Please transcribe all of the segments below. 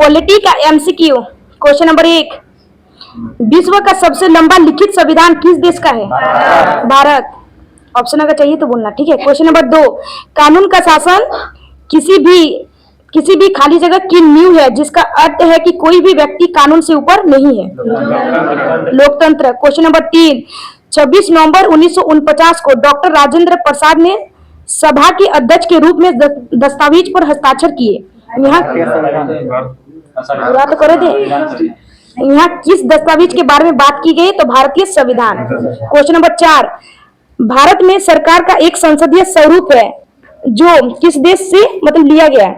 Polity का MCQ. Question number 1, विश्व का सबसे लंबा लिखित संविधान किस देश का है? भारत। ऑप्शन अगर चाहिए तो बोलना, ठीक है। क्वेश्चन नंबर 2, कानून का शासन किसी भी खाली जगह की नींव है, जिसका अर्थ है कि कोई भी व्यक्ति कानून से ऊपर नहीं है। लोकतंत्र। क्वेश्चन नंबर 3, 26 नवंबर 1949 को डॉक्टर राजेंद्र प्रसाद ने सभा के अध्यक्ष के रूप में दस्तावेज पर हस्ताक्षर किए। यहाँ पूरा तो करे थे। यहाँ किस दस्तावेज के बारे में बात की गई? तो भारतीय संविधान। क्वेश्चन नंबर 4, भारत में सरकार का एक संसदीय स्वरूप है जो किस देश से मतलब लिया गया है?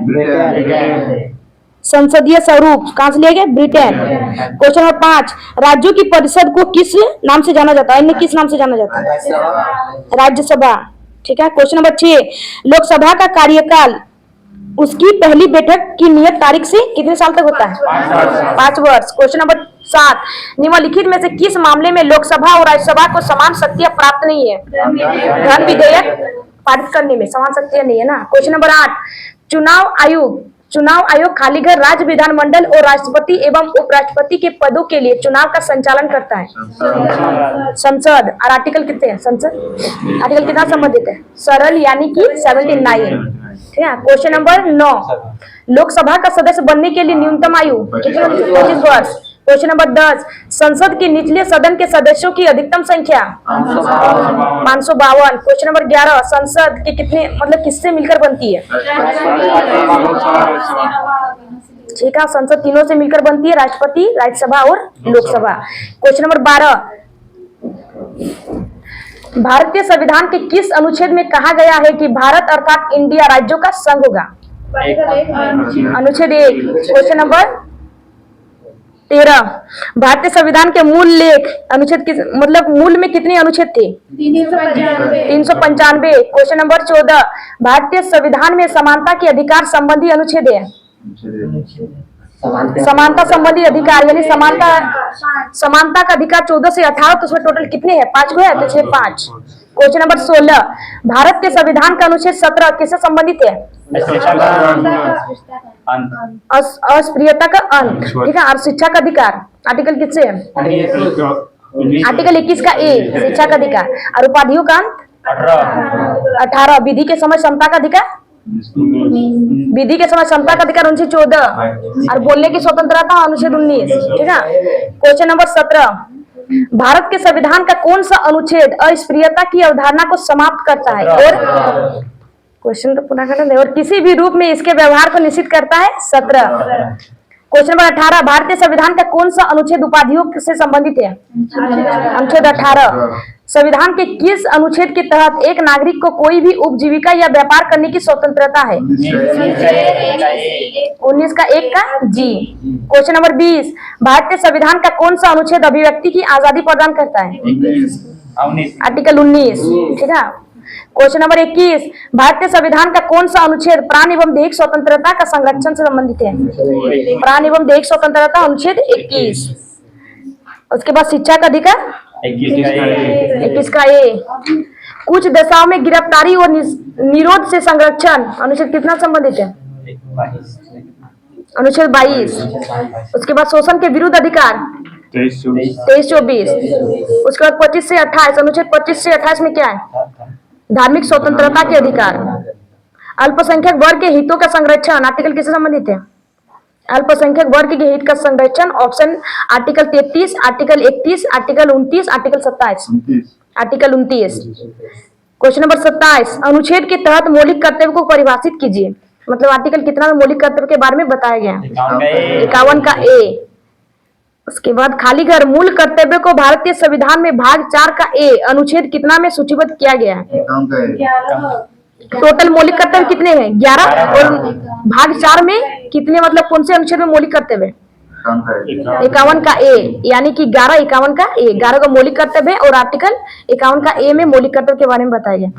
संसदीय स्वरूप कहां से लिया गया? ब्रिटेन। क्वेश्चन नंबर 5, राज्यों की परिषद को किस नाम से जाना जाता है? इन्हें किस नाम से जाना जाता है? राज्यसभा। ठीक है। क्वेश्चन नंबर 6, लोकसभा का कार्यकाल उसकी पहली बैठक की नियत तारीख से कितने साल तक होता है? 5 वर्ष। क्वेश्चन नंबर 7, निम्नलिखित में से किस मामले में लोकसभा और राज्यसभा को समान शक्तियां प्राप्त नहीं है? धन विधेयक पारित करने में समान शक्तियां नहीं है ना। क्वेश्चन नंबर 8, चुनाव आयोग खाली घर राज्य विधानमंडल और राष्ट्रपति एवं उपराष्ट्रपति के पदों के लिए चुनाव का संचालन करता है? संसद। और आर्टिकल कितने हैं? संसद आर्टिकल कितना संबंधित है? सरल, यानी कि 79। ठीक है। क्वेश्चन नंबर 9, लोकसभा का सदस्य बनने के लिए न्यूनतम आयु कितनी? 25 वर्ष। क्वेश्चन नंबर 10, संसद के निचले सदन के सदस्यों की अधिकतम संख्या? 552। क्वेश्चन नंबर 11, संसद के कितने मतलब किससे मिलकर बनती है? ठीक है। संसद तीनों से मिलकर बनती है, राष्ट्रपति, राज्यसभा और लोकसभा। क्वेश्चन नंबर 12, भारतीय संविधान के किस अनुच्छेद में कहा गया है कि भारत अर्थात इंडिया राज्यों का संघ होगा? अनुच्छेद 1। क्वेश्चन नंबर 13, भारतीय संविधान के मूल लेख अनुच्छेद किस मतलब मूल में कितने अनुच्छेद थे? 395। क्वेश्चन नंबर 14, भारतीय संविधान में समानता के अधिकार संबंधी अनुच्छेद है? समानता संबंधी अधिकार, यानी समानता का अधिकार 14 से 18, तो उसमें टोटल कितने हैं? 5 है, तो 6 5। क्वेश्चन नंबर 16, भारत के संविधान का अनुच्छेद 17 किससे संबंधित है? अस्पृश्यता का अंत। ठीक है। और शिक्षा का अधिकार आर्टिकल किससे है? आर्टिकल 21 का ए, शिक्षा का अधिकार। और उपाधियों का अंत 18। विधि के समय समता का अधिकार? विधि के समय समता का अधिकार अनुच्छेद 14। और बोलने की स्वतंत्रता अनुच्छेद 19। ठीक है। क्वेश्चन नंबर 17, भारत के संविधान का कौन सा अनुच्छेद अस्पृश्यता की अवधारणा को समाप्त करता है? और क्वेश्चन तो पूरा करना है। और किसी भी रूप में इसके व्यवहार को निषिद्ध करता है? 17। क्वेश्चन नंबर 18, भारतीय संविधान का कौन सा अनुच्छेद उपाधियों से संबंधित है? अनुच्छेद 18। संविधान के किस अनुच्छेद के तहत एक नागरिक को कोई भी उपजीविका या व्यापार करने की स्वतंत्रता है? 19 का 1 का जी। क्वेश्चन नंबर 20, भारतीय संविधान का कौन सा अनुच्छेद अभिव्यक्ति की आजादी प्रदान करता है? आर्टिकल 19। ठीक है। क्वेश्चन नंबर 21, भारतीय संविधान का कौन सा अनुच्छेद प्राण एवं दैहिक स्वतंत्रता का संरक्षण से संबंधित है? प्राण एवं दैहिक स्वतंत्रता अनुच्छेद 21। उसके बाद शिक्षा का अधिकार 21 का ए। कुछ दशाओं में गिरफ्तारी और निरोध से संरक्षण अनुच्छेद कितना संबंधित है? अनुच्छेद 22। उसके बाद शोषण के विरुद्ध अधिकार 23-24। उसके बाद 25 से 28, अनुच्छेद 25 से 28 में क्या है? धार्मिक स्वतंत्रता के अधिकार। अल्पसंख्यक वर्ग के हितों का संरक्षण आर्टिकल किससे संबंधित है? अल्पसंख्यक वर्ग के हित का संरक्षण option article 33, article 31, article 29, article 27। Article 29। Question number 27, अनुच्छेद के तहत मौलिक कर्तव्य को परिभाषित कीजिए। मतलब आर्टिकल कितना में मौलिक कर्तव्य के बारे में बताया गया? 51 का ए। उसके बाद खाली घर मूल कर्तव्य को भारतीय संविधान में भाग 4 का ए अनुच्छेद कितना में सूचीबद्ध किया गया है? टोटल मौलिक कर्तव्य कितने हैं? 11। और भाग 4 में कितने मतलब कौन से अनुच्छेद में मौलिक कर्तव्य? 51 का ए, यानी कि 11 51 का ए, 11 का मौलिक कर्तव्य है और आर्टिकल 51 का ए में मौलिक कर्तव्य के बारे में बताया गया।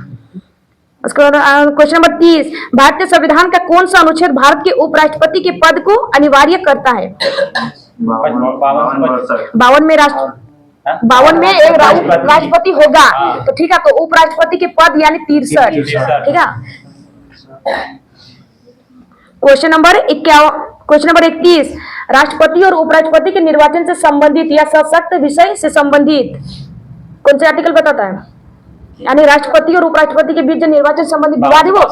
उसके बाद क्वेश्चन नंबर 30, भारतीय संविधान का कौन सा अनुच्छेद भारत के उपराष्ट्रपति के पद को अनिवार्य करता है? 52 में एक राष्ट्रपति होगा, तो ठीक है। तो उपराष्ट्रपति के पद यानी 63। ठीक है। क्वेश्चन नंबर 51, क्वेश्चन नंबर 21, राष्ट्रपति और उपराष्ट्रपति के निर्वाचन से संबंधित या सशक्त विषय से संबंधित कौन से आर्टिकल बताता है? यानी राष्ट्रपति और उपराष्ट्रपति के बीच जो निर्वाचन से संबंधित विवाद है वो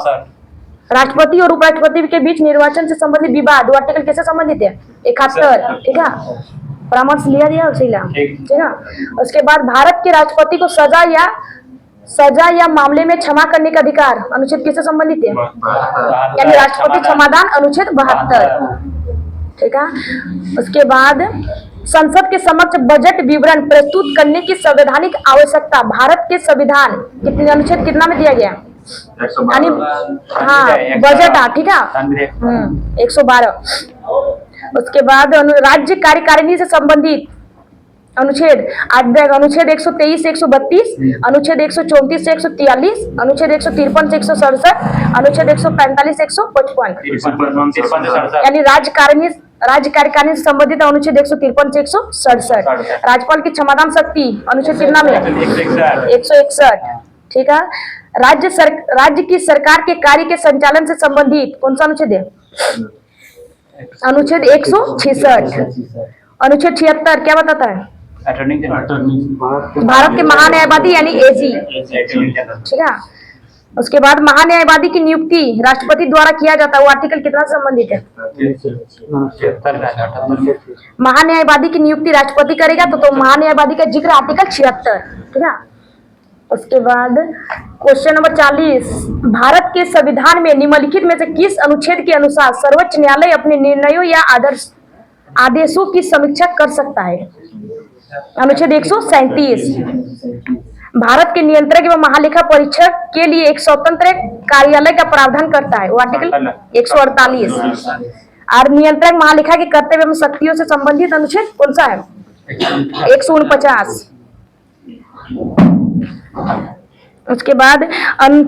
राष्ट्रपति और उपराष्ट्रपति के बीच निर्वाचन से संबंधित विवाद वो आर्टिकल कैसे संबंधित है? 71, ठीक है, परामर्श लिया दिया उसी ला, ठीक है। उसके बाद भारत के राष्ट्रपति को सजा या मामले में क्षमा करने का अधिकार अनुच्छेद किससे संबंधित है? यानी राष्ट्रपति क्षमादान अनुच्छेद 72, ठीक है। उसके बाद संसद के समक्ष बजट विवरण प्रस्तुत करने की संवैधानिक आवश्यकता भारत के संविधान कितने अनुच्छेद कितना में दिया गया? यानी हाँ बजट, ठीक है, 112। उसके बाद राज्य कार्यकारिणी से संबंधित अनुच्छेद अनुच्छेद 123 से 132, अनुच्छेद 134 से 143, अनुच्छेद 153 से 167, अनुच्छेद 145 से 155, यानी राज्य कार्यकारिणी से संबंधित अनुच्छेद 153 से 167। राज्यपाल की क्षमादान शक्ति अनुच्छेद कितना में? 161, ठीक है। राज्य की सरकार के कार्य के संचालन से संबंधित कौन सा अनुच्छेद है? अनुच्छेद 166। अनुच्छेद 76 क्या बताता है? भारत के महान्यायवादी यानी एजी, ठीक है। उसके बाद महान्यायवादी की नियुक्ति राष्ट्रपति द्वारा किया जाता है वो आर्टिकल कितना से संबंधित है? महान्यायवादी की नियुक्ति राष्ट्रपति करेगा तो महान्यायवादी का जिक्र आर्टिकल 76, ठीक है। उसके बाद क्वेश्चन नंबर 40, भारत के संविधान में निम्नलिखित में से किस अनुच्छेद के अनुसार सर्वोच्च न्यायालय अपने निर्णयों या आदेशों की समीक्षा कर सकता है? अनुच्छेद 137। भारत के नियंत्रक एवं महालेखा परीक्षक के लिए एक स्वतंत्र कार्यालय का प्रावधान करता है वो आर्टिकल 148। और नियंत्रक महालेखा के कर्तव्य एवं शक्तियों से संबंधित अनुच्छेद कौन सा है? 149। उसके बाद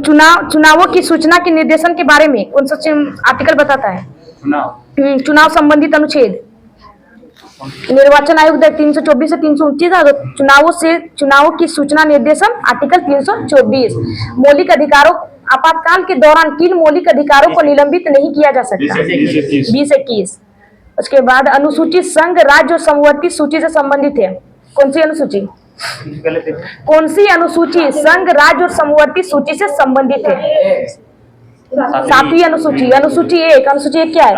चुनावों की सूचना के निर्देशन के बारे में कौन सा आर्टिकल बताता है? चुनाव संबंधित अनुच्छेद निर्वाचन आयोग 324 से 329, चुनावों की सूचना निर्देशन आर्टिकल 324। मौलिक अधिकारों आपातकाल के दौरान किन मौलिक अधिकारों को निलंबित नहीं किया जा सकता? 20-21। उसके बाद अनुसूची संघ राज्य और समवर्ती सूची से संबंधित है कौन सी अनुसूची? कौन सी अनुसूची संघ राज्य और समवर्ती सूची से संबंधित है? 7वीं अनुसूची। अनुसूची 1 क्या है?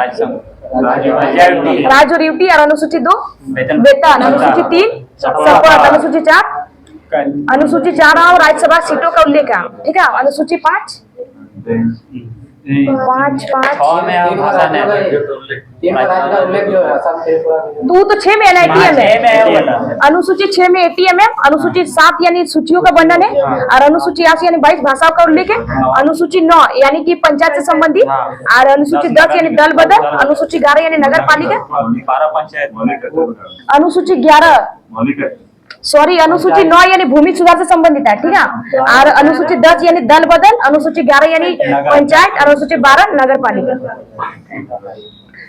राज्य और ड्यूटी। और अनुसूची 2 वेतन। अनुसूची 3 शपथ। अनुसूची 4 और राज्यसभा सीटों का उल्लेख है, ठीक है। अनुसूची 5 तू तो 6 में एटीएम है। अनुसूची 6 में एटीएम है। अनुसूची 7 यानी सूचियों का वर्णन है। और अनुसूची 8 यानी 22 भाषाओं का उल्लेख है। अनुसूची 9 यानी कि पंचायत से संबंधित। और अनुसूची 10 यानी दल बदल। अनुसूची 11 यानी नगर पालिका। अनुसूची 9 यानी भूमि सुधार से संबंधित है, ठीक है। और अनुसूची 10 यानी दल बदल। अनुसूची 11 यानी पंचायत। और अनुसूची 12 नगर पालिका।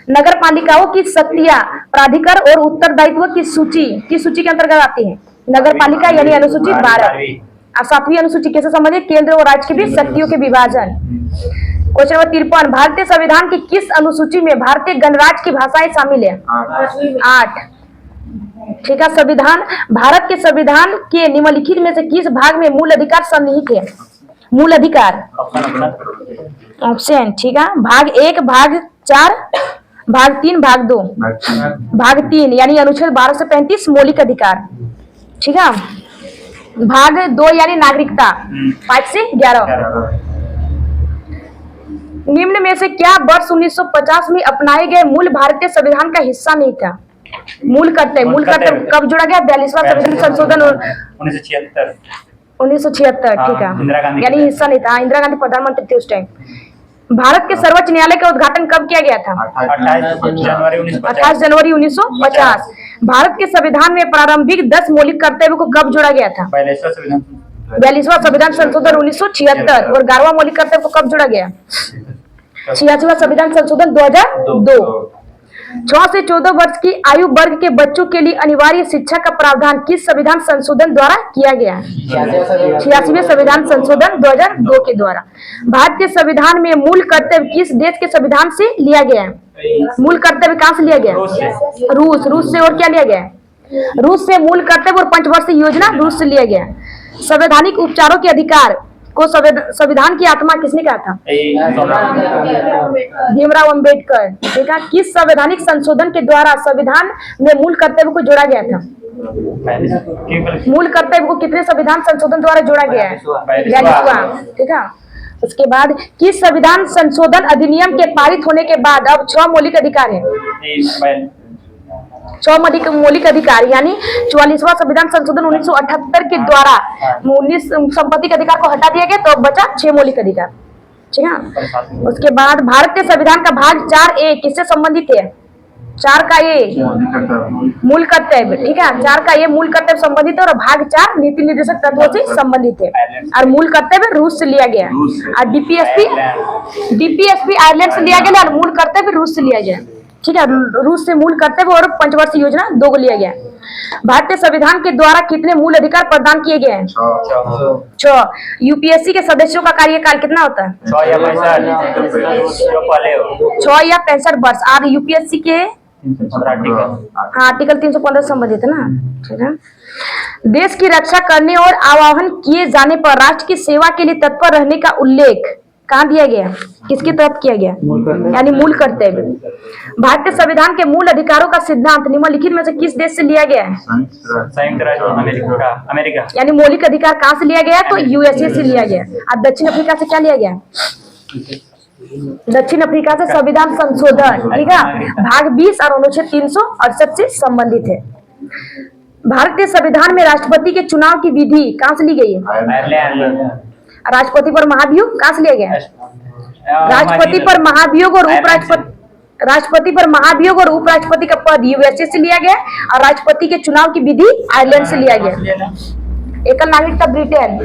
नगर पालिकाओं की शक्तियां प्राधिकार और उत्तरदायित्व की सूची के अंतर्गत आती है नगर पालिका यानी अनुसूची 12। और 7वीं अनुसूची कैसे संबंधित? केंद्र और राज्य के बीच शक्तियों के विभाजन। क्वेश्चन नंबर 53, भारतीय संविधान की किस अनुसूची में भारतीय गणराज्य की भाषाएं शामिल है? 8, ठीक है। संविधान भारत के संविधान के निम्नलिखित में से किस भाग में मूल अधिकार सन्निहित है? मूल अधिकार ऑप्शन, ठीक है। भाग 1, भाग 4, भाग 3, भाग 2। भाग 3 यानी अनुच्छेद 12 से 35 मौलिक अधिकार, ठीक है। भाग 2 यानी नागरिकता 5 से 11। निम्न में से क्या वर्ष 1950 में अपनाए गए मूल भारतीय संविधान का हिस्सा नहीं था? मूल कर्तव्य कब जोड़ा गया? 42वां संविधान संशोधन 1976, ठीक है। यानी हिस्सा नहीं था। इंदिरा गांधी प्रधानमंत्री थी उस टाइम। भारत के सर्वोच्च न्यायालय का उद्घाटन कब किया गया था? 28 जनवरी 1950। भारत के संविधान में प्रारंभिक 10 मौलिक कर्तव्यों को कब जोड़ा गया था? 42वां संविधान संशोधन 1976। और 11वां मौलिक कर्तव्य को कब जोड़ा गया? 86वां संविधान संशोधन 2002। 6 से 14 वर्ष की आयु वर्ग के बच्चों के लिए अनिवार्य शिक्षा का प्रावधान किस संविधान संशोधन द्वारा किया गया है? 86वें संविधान संशोधन 2002 के द्वारा। भारतीय संविधान में मूल कर्तव्य किस देश के संविधान से लिया गया है? मूल कर्तव्य कहाँ से लिया गया? रूस से। और क्या लिया गया है? रूस से मूल कर्तव्य और पंचवर्षीय योजना रूस से लिया गया। संवैधानिक उपचारों के अधिकार को संविधान की आत्मा किसने कहा था? भीमराव अंबेडकर। देखा, किस संवैधानिक संशोधन के द्वारा संविधान में मूल कर्तव्य को जोड़ा गया था? मूल कर्तव्य को कितने संविधान संशोधन द्वारा जोड़ा गया है? 42वां। ठीक है। उसके बाद किस संविधान संशोधन अधिनियम के पारित होने के बाद अब 6 मौलिक अधिकार है? 6 मौलिक अधिकार, यानी 44वां संविधान संशोधन 1978 के द्वारा 19 संपत्ति के अधिकार को हटा दिया गया, तो अब बचा 6 मौलिक अधिकार। ठीक है। उसके बाद भारतीय संविधान का भाग 4A किससे संबंधित है? 4 का ए मूल कर्तव्य। ठीक है, 4 का ये मूल कर्तव्य संबंधित है और भाग 4 नीति निर्देशक तत्वों से संबंधित है। और मूल कर्तव्य रूस से लिया गया और डीपीएसपी आयरलैंड से लिया गया और मूल कर्तव्य रूस से लिया गया। ठीक है, रूस से मूल कर्तव्य और पंचवर्षीय योजना 2 को लिया गया। भारतीय संविधान के द्वारा कितने मूल अधिकार प्रदान किए गए हैं? 6। यूपीएससी के सदस्यों का कार्यकाल कितना होता है? 6 या 65 वर्ष। और यूपीएससी के आर्टिकल 315 संबंधित है ना। ठीक है। देश की रक्षा करने और आह्वान किए जाने पर राष्ट्र की सेवा के लिए तत्पर रहने का उल्लेख कहाँ दिया गया? किसके तहत किया गया? यानी मूल कर्तव्य। भारतीय संविधान के मूल अधिकारों का सिद्धांत निम्नलिखित में से किस देश से लिया गया है? संयुक्त राज्य अमेरिका। यानी मौलिक अधिकार कहाँ से लिया गया? तो यूएसए से लिया गया। और दक्षिण अफ्रीका से क्या लिया गया? दक्षिण अफ्रीका से संविधान संशोधन। ठीक है, भाग 20 और अनुच्छेद 368 से संबंधित है। भारतीय संविधान में राष्ट्रपति के चुनाव की विधि कहाँ से ली गई है? राष्ट्रपति पर महाभियोग कहाँ से लिया गया? राष्ट्रपति पर महाभियोग और उपराष्ट्रपति का पद यूएसए से लिया गया और राष्ट्रपति के चुनाव की विधि आयरलैंड से लिया गया। एकल नागरिकता ब्रिटेन।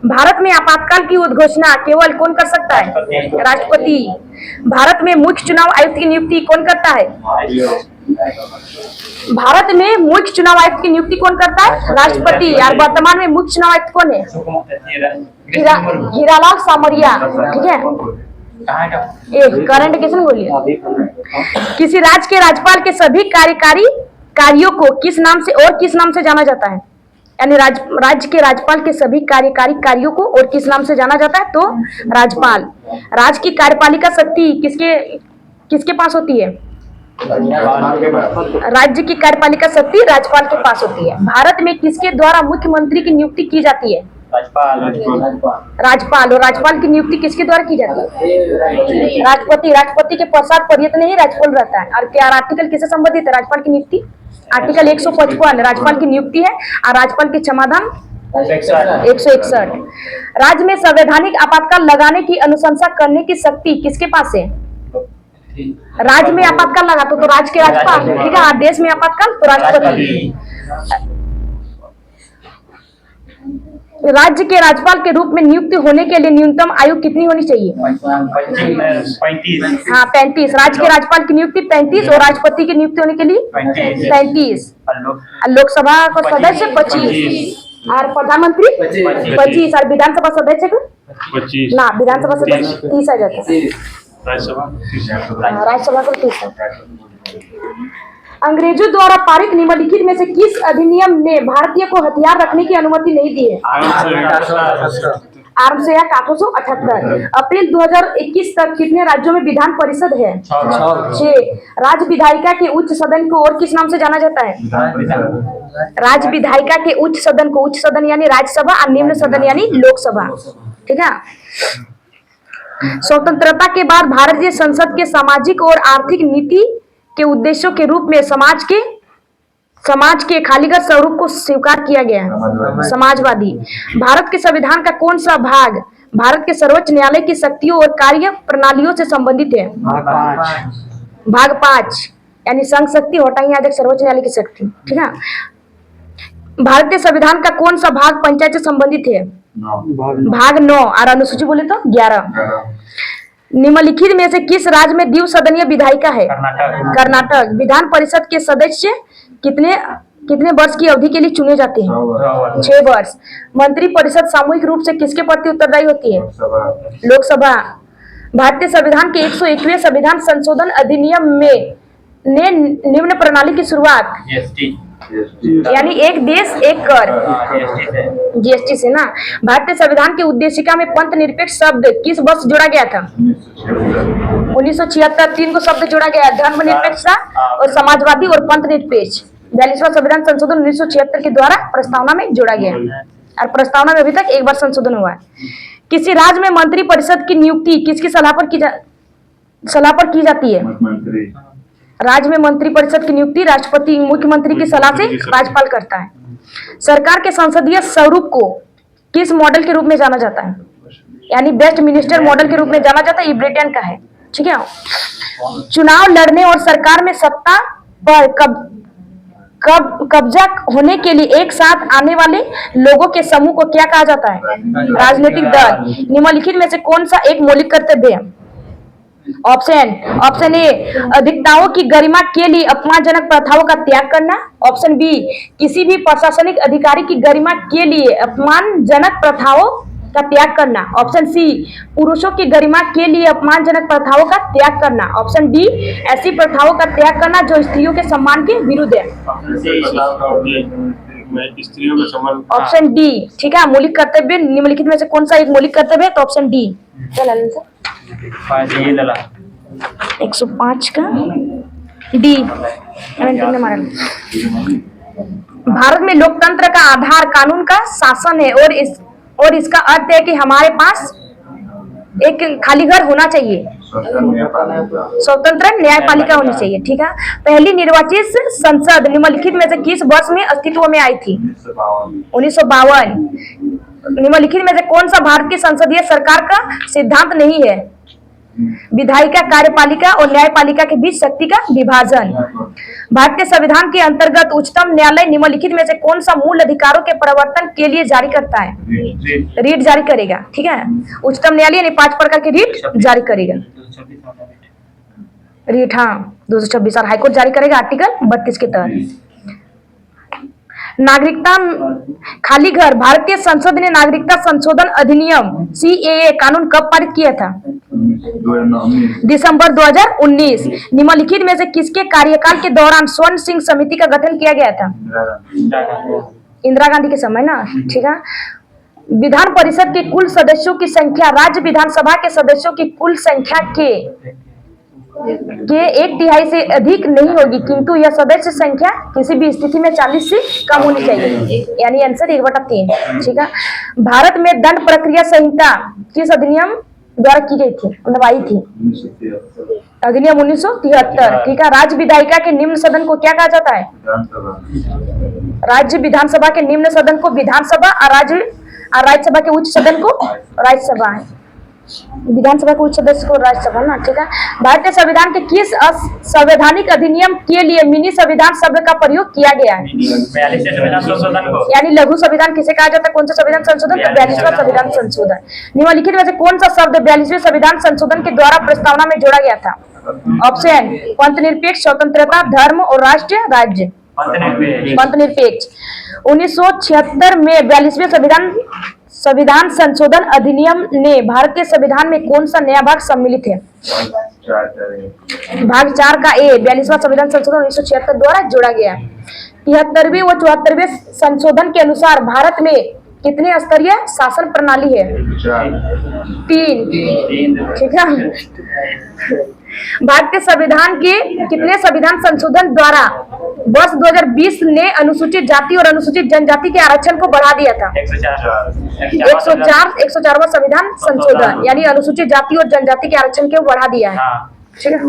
भारत में आपातकाल की उद्घोषणा केवल कौन कर सकता है? राष्ट्रपति। भारत में मुख्य चुनाव आयुक्त की नियुक्ति कौन करता है? भारत में मुख्य चुनाव आयुक्त की नियुक्ति कौन करता है? राष्ट्रपति। और वर्तमान में मुख्य चुनाव आयुक्त कौन है? हीरालाल सामरिया। ठीक है, एक करंट क्वेश्चन बोलिए। किसी राज्य के राज्यपाल के सभी कार्यकारी कार्यों को किस नाम से जाना जाता है? यानी राज्य के राज्यपाल के सभी कार्यकारी कार्यों को और किस नाम से जाना जाता है? तो राज्यपाल। राज्य की कार्यपालिका शक्ति किसके पास होती है? राज्य की कार्यपालिका शक्ति राज्यपाल के पास होती है। भारत में किसके द्वारा मुख्यमंत्री की नियुक्ति की जाती है? राज्यपाल। और राज्यपाल की नियुक्ति किसके द्वारा की जाती है? राष्ट्रपति। राष्ट्रपति के पश्चात प्रयत्न ही राज्यपाल रहता है। और क्या आर्टिकल किससे संबंधित है? राज्यपाल की नियुक्ति आर्टिकल 155 राज्यपाल की नियुक्ति है और राज्यपाल के क्षमादान 161। राज्य में संवैधानिक आपातकाल लगाने की अनुशंसा करने की शक्ति किसके पास है? राज्य में आपातकाल लगा तो राज्य के राज्यपाल। ठीक है, देश में आपातकाल तो राष्ट्रपति। राज्य के राज्यपाल के रूप में नियुक्त होने के लिए न्यूनतम आयु कितनी होनी चाहिए? 35। हाँ, 35। राज्य के राज्यपाल की नियुक्ति 35 और राष्ट्रपति की नियुक्ति होने के लिए 35। लोकसभा का सदस्य 25 और प्रधानमंत्री 25 और विधानसभा सदस्य 25 ना, विधानसभा सदस्य 30 आ जाता है। राज्यसभा को 30। अंग्रेजों द्वारा पारित निम्नलिखित में से किस अधिनियम ने भारतीय को हथियार रखने की अनुमति नहीं दी है? Arms act 1878। अप्रैल 2021 तक कितने राज्यों में विधान परिषद है? 6। राज्य विधायिका के उच्च सदन को और किस नाम से जाना जाता है? राज्य विधायिका के उच्च सदन को उच्च सदन यानी राज्यसभा और निम्न सदन यानी लोकसभा। ठीक है। स्वतंत्रता के बाद भारतीय संसद के सामाजिक और आर्थिक नीति के उद्देश्यों के रूप में समाज के खालीगत स्वरूप को स्वीकार किया गया है। समाजवादी। भारत के संविधान का कौन सा भाग भारत के सर्वोच्च न्यायालय की शक्तियों और कार्य प्रणालियों से संबंधित है? भाग 5 यानी संघ शक्ति हटाई सर्वोच्च न्यायालय की शक्ति। ठीक है। भारतीय संविधान का कौन सा भाग पंचायत से संबंधित है? भाग 9 और अनुसूची बोले तो 11। निम्नलिखित में से किस राज्य में द्विसदनीय विधायिका है? कर्नाटक। कर्नाटक। विधान परिषद के सदस्य कितने कितने वर्ष की अवधि के लिए चुने जाते हैं? 6 वर्ष। मंत्री परिषद सामूहिक रूप से किसके प्रति उत्तरदायी होती है? लोकसभा। भारतीय संविधान के 101वें संविधान संशोधन अधिनियम में ने निम्न प्रणाली की शुरुआत जीएसटी यानी एक देश एक कर जीएसटी से ना। भारतीय संविधान की उद्देशिका में पंथ निरपेक्ष शब्द किस वर्ष जोड़ा गया था? 1976। 3 को शब्द जोड़ा गया, धर्मनिरपेक्षता और समाजवादी और पंथ निरपेक्ष। 42वां संविधान संशोधन 1976 के द्वारा प्रस्तावना में जोड़ा गया और प्रस्तावना में अभी तक एक बार संशोधन हुआ है। किसी राज्य में मंत्री परिषद की नियुक्ति किसकी सलाह पर की जाती है? राज्य में मंत्री परिषद की नियुक्ति राष्ट्रपति मुख्यमंत्री की सलाह से राज्यपाल करता है। सरकार के संसदीय स्वरूप को किस मॉडल के रूप में जाना जाता है? यानी बेस्ट मिनिस्टर मॉडल के रूप में जाना जाता है। ये ब्रिटेन का है, ठीक है। चुनाव लड़ने और सरकार में सत्ता पर कब्जा होने के लिए एक साथ आने वाले लोगों के समूह को क्या कहा जाता है? राजनीतिक दल। निम्नलिखित में से कौन सा एक मौलिक कर्तव्य है? ऑप्शन ए अधिवक्ताओं की गरिमा के लिए अपमानजनक प्रथाओं का त्याग करना। ऑप्शन बी किसी भी प्रशासनिक अधिकारी की गरिमा के लिए अपमानजनक प्रथाओं का त्याग करना। ऑप्शन सी पुरुषों की गरिमा के लिए अपमानजनक प्रथाओं का त्याग करना। ऑप्शन डी ऐसी प्रथाओं का त्याग करना जो स्त्रियों के सम्मान के विरुद्ध है। स्त्रियों का सम्मान। ऑप्शन डी, ठीक है। मौलिक कर्तव्य निम्नलिखित में से कौन सा एक मौलिक कर्तव्य है? तो ऑप्शन डी। चल 105 का डी ने मारा। भारत में लोकतंत्र का आधार कानून का शासन है और इसका अर्थ है कि हमारे पास एक खाली घर होना चाहिए, स्वतंत्र न्यायपालिका होनी चाहिए, ठीक है। पहली निर्वाचित संसद निम्नलिखित में से किस वर्ष में अस्तित्व में आई थी? 1952। निम्नलिखित में से कौन सा भारत की संसदीय सरकार का सिद्धांत नहीं है? विधायिका, कार्यपालिका और न्यायपालिका के बीच शक्ति का विभाजन। भारतीय संविधान के अंतर्गत उच्चतम न्यायालय निम्नलिखित में से कौन सा मूल अधिकारों के प्रवर्तन के लिए जारी करता है? रीट जारी करेगा, ठीक है। उच्चतम न्यायालय यानी 5 प्रकार के रीट जारी करेगा। रीट, हाँ 226 और हाईकोर्ट जारी करेगा आर्टिकल 32 के तहत। नागरिकता खाली घर। भारतीय संसद ने नागरिकता संशोधन अधिनियम CAA कानून कब पारित किया था? दिसंबर 2019। निम्नलिखित में से किसके कार्यकाल के दौरान स्वर्ण सिंह समिति का गठन किया गया था? इंदिरा गांधी के समय ना, ठीक है। विधान परिषद के कुल सदस्यों की संख्या राज्य विधानसभा के सदस्यों की कुल संख्या के 1/3 से अधिक नहीं होगी, किंतु यह सदस्य संख्या किसी भी स्थिति में 40 से कम होनी चाहिए, यानी आंसर 1/3, ठीक है। भारत में दंड प्रक्रिया संहिता किस अधिनियम द्वारा की गई थी, मतलब आई थी? अधिनियम 1973, ठीक है। राज्य विधायिका के निम्न सदन को क्या कहा जाता है? राज्य विधानसभा के निम्न सदन को विधानसभा और राज्यसभा के उच्च सदन को राज्यसभा है। विधानसभा के उच्च सदस्य को राज्यसभा ना, ठीक है। भारतीय संविधान के किस संवैधानिक अधिनियम के लिए मिनी संविधान शब्द का प्रयोग किया गया है? 42वें संविधान संशोधन को यानी लघु संविधान किसे कहा जाता है? कौन सा संविधान संशोधन? 42वां संविधान संशोधन। निम्नलिखित में से कौन सा शब्द 42वें संविधान संशोधन के द्वारा प्रस्तावना में जोड़ा गया था? ऑप्शन पंथ निरपेक्ष, स्वतंत्रता, धर्म और राष्ट्र राज्य। पंथ निरपेक्ष। 1976 में 42वें संविधान संशोधन अधिनियम ने भारतीय संविधान में कौन सा नया भाग सम्मिलित है? भाग 4 का ए 42वां संविधान संशोधन 1976 द्वारा जोड़ा गया। 73वें व 74वें संशोधन के अनुसार भारत में कितने स्तरीय शासन प्रणाली है? 3, ठीक है। भारतीय संविधान के कितने संविधान संशोधन द्वारा वर्ष 2020 ने अनुसूचित जाति और अनुसूचित जनजाति के आरक्षण को बढ़ा दिया था? 104वां संविधान संशोधन, यानी अनुसूचित जाति और जनजाति के आरक्षण को बढ़ा दिया है, ठीक है।